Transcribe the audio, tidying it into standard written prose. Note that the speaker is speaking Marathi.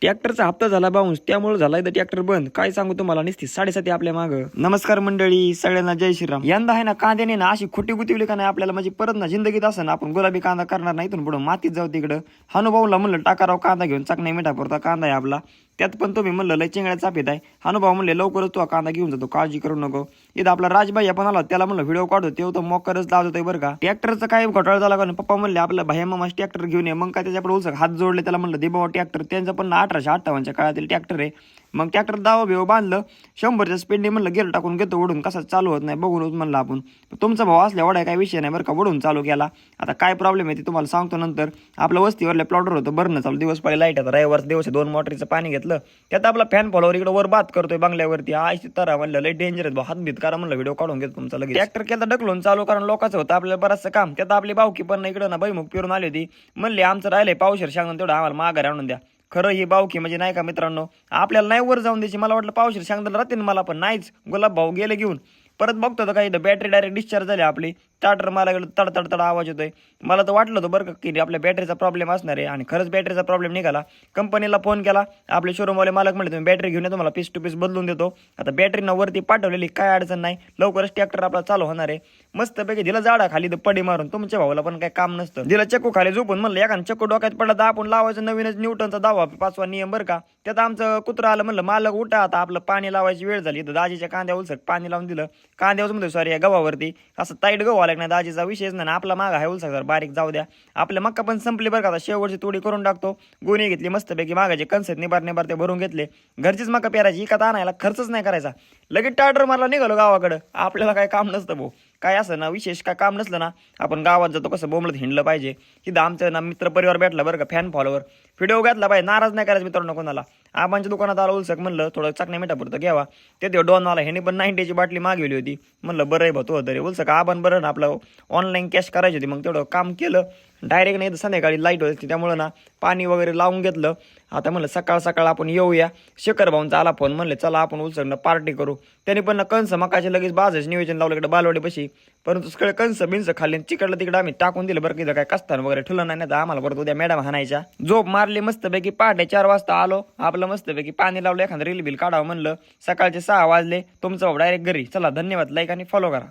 ट्रॅक्टरचा हप्ता झाला बाउन्स, त्यामुळे झाला इथं ट्रॅक्टर बंद. काय सांगू तुम्हाला, निस्ती 7:30 आपल्या मागं. नमस्कार मंडळी, सगळ्यांना जय श्रीराम. यंदा आहे ना कांद्याने ना अशी खोटी गुतिवली का नाही आपल्याला, म्हणजे परत ना जिंदगीत असं ना आपण गुलाबी कांदा करणार नाही. इथून पुढं मातीत जाऊ तिकडं. हानुभाऊला म्हणलं टाकाराव कांदा घेऊन, चकण्या मिठापुरता कांदा आहे आपला. त्यात पण तुम्ही म्हणलं लय चिंगड्या चापेत आहे. हानुभाऊ म्हणले लवकरच तो कांदा घेऊन जातो, काळजी करू नको. इथं आपला राजभाई पण आला, त्याला म्हणलं व्हिडिओ काढतो, तेव्हा तो मोकरच लावत होतोय बरं का. ट्रॅक्टरचं काय घोटाळा झाला का पप्पा म्हणले आपला भैया मामा ट्रॅक्टर घेऊन ये. मग काय त्याच्याकडे उलसक हात जोडले, त्याला म्हणलं दे बाबा ट्रॅक्टर. त्यांचं पण 1858च्या काळातील ट्रॅक्टर आहे. मग ट्रॅक्टर दावा बिव बांधलं, 100च्या स्पीडने म्हणलं गेअर टाकून घेतो ओढून, कसा चालू होत नाही बघून म्हणलं आपण. तुमचा भाऊ असल्या वडा काय विषय नाही बरं का, ओढून चालू केला. आता काय प्रॉब्लेम आहे ते तुम्हाला सांगतो नंतर. आपलं वस्तीवरल्या प्लॉटर होतं बरं चालू, दिवस पहिले लाईट आता रविवार दिवस 2 मोटरीचं पाणी घेतलं. त्यात आपला फॅन फॉलोवर इकडे वर बात करतोय बंगल्यावरती. आयशी तरा म्हणलं लय डेंजर आहे, हात बीत करा म्हणलं, व्हिडिओ काढून घेतो तुमचा लगेच. ट्रॅक्टर केला ढकलून चालू, कारण लोकांचं होतं आपल्याला बरंचसं काम. त्यात आपली बावकी पण इकडं ना बैमुख फिरून आली होती. म्हणले आमचं राहिलंय पावशेर सांगून तेवढं आम्हाला माघारी आणून द्या. खरं ही बावकी म्हणजे नाही का मित्रांनो, आपल्याला नाही वर जाऊन द्यायची. मला वाटलं पावशेर सांगताना राहते मला, पण नाहीच. गुलाब भाऊ गेले घेऊन. परत बघतो तर काही बॅटरी डायरेक्ट डिस्चार्ज झाली आपली. स्टार्टर मला गेलं तड आवाज येतोय. मला तर वाटलं होतं बरं का की आपल्या बॅटरीचा प्रॉब्लेम असणार आहे, आणि खरंच बॅटरीचा प्रॉब्लेम निघाला. कंपनीला फोन केला, आपले शोरूमवाले मालक म्हणले तुम्ही बॅटरी घेऊन या, तुम्हाला पीस टू पीस बदलून देतो. आता बॅटरीनं वरती पाठवलेली, काय अडचण नाही, लवकरच ट्रॅक्टर आपला चालू होणार आहे. मस्तपैकी दिला झाडा खाली तर पडी मारून. तुमच्या भावाला पण काही काम नसतं. दिला चक्कू खाली झोपून, म्हणलं एखादा चक्कू डोक्यात पडला तर आपण लावायचं नवीनच न्यूटनचा 5वा नियम बरं का. त्यात आमचं कुत्रा आलं, म्हणलं मालक उठा आता, आपलं पाणी लावायची वेळ झाली. तर दाजीच्या कांद्या उलसक पाणी लावून दिलं. कांद्यावर म्हणतो सॉरी या गव्हावरती असं ताईट गहू आला नाही, दाजीचा विषयच नाही. आपला माग आहे उलसक बारीक जाऊ द्या. आपल्या मक्का पण संपली बरं का, आता शेवटची तोडी करून टाकतो. गोणी घेतली मस्तपैकी, मागाचे कणसेत निबार ते भरून घेतले. घरचीच मका पेरायची, इकत आणायला खर्चच नाही करायचा. लगेच टार्टर मारला निघालो गावाकडं. आपल्याला काय काम नसतं भाऊ, काय असं ना विशेष काय काम नसलं ना, आपण गावात जातो कसं बोंबलत हिंडलं पाहिजे. तिथं आमचं ना मित्र परिवार भेटला बरं का, फॅन फॉलोवर. व्हिडिओ घेतला पाहिजे, नाराज नाही करायचं मित्रांनो कोणाला. आबांच्या दुकानात आलं उलसक, म्हणलं थोडं चकण्या मिठापुरतं घ्यावा. ते डॉनवाला ह्याने पण 90ची बाटली मागवली होती. म्हणलं बरं आहे भाऊ तरी उलसक आबान बरं ना, आपलं ऑनलाईन कॅश करायची होती. मग तेवढं काम केलं. डायरेक्ट नाही तर संध्याकाळी लाईट होती, त्यामुळं ना पाणी वगैरे लावून घेतलं. आता म्हणलं सकाळ सकाळ आपण येऊया. शेखर भाऊंचा आला फोन, म्हणले चला आपण उलसकनं पार्टी करू. त्याने पण कंस मकाचे लगेच बाजाच नियोजन लावलं इकडे बालवाडीपाशी. परंतु सगळे कंस बिंस खाल्ले, चिकडलं तिकडे आम्ही टाकून दिलं बरं. की काय कस्तान वगैरे ठुलं नाही, तर आम्हाला परत उद्या मॅडम हाणायच्या. झोप मारली मस्तपैकी, पहाटे 4 वाजता आलो. आपलं मस्तपैकी पाणी लावलं, एखादं रील बिल काढावं म्हणलं. सकाळचे 6 वाजले. तुमचं डायरेक्ट घरी. चला धन्यवाद, लाईक आणि फॉलो करा.